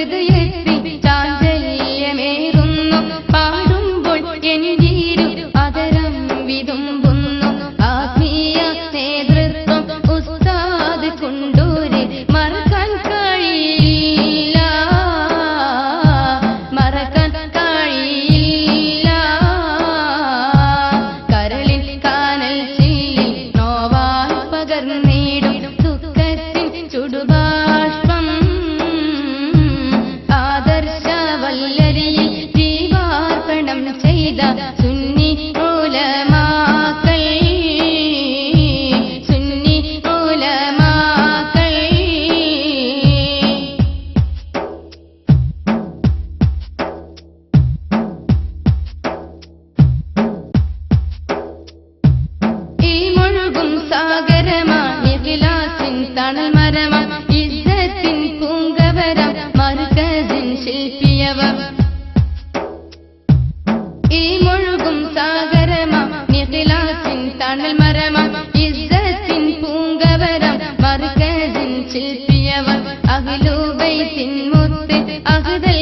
ഹൃദയത്തിൽ ചാഞ്ചല്യമേറുന്നു പാടുമ്പോൾ എൻകീരു അതരം വിതുമ്പുന്നു ആത്മീയ നേതൃത്വം ഉസ്താദ് കൊണ്ടൂര് മറക്കാൻ കഴിയില്ല കരളിൽ കാനൽ ചില്ലിൽ നോവാൽ പകർന്നിടും ദുഃഖത്തിൻ ചുടുബാഷ്പം ആദർശവല്ലരിയിൽ ജീവാർപ്പണം ചെയ്ത സുന്നി ഉലമാക്കൾ ഈ മുഴുകും സാഗരമാണ് ഇഖ്ലാസിൻ തണൽ മരമം ഇസ്സത്തിൻ പൂങ്കവരം മർകസിൻ ശില്പിയവം ഈ മുഴുകും സാഗരമം ഇഖ്ലാസിൻ തണൽ മരമം ഇസ്സത്തിൻ പൂങ്കവരം മർകസിൻ ശില്പിയവം അഹ്ലു ബൈത്തിൻ മുത്ത് അഹ്ദൽ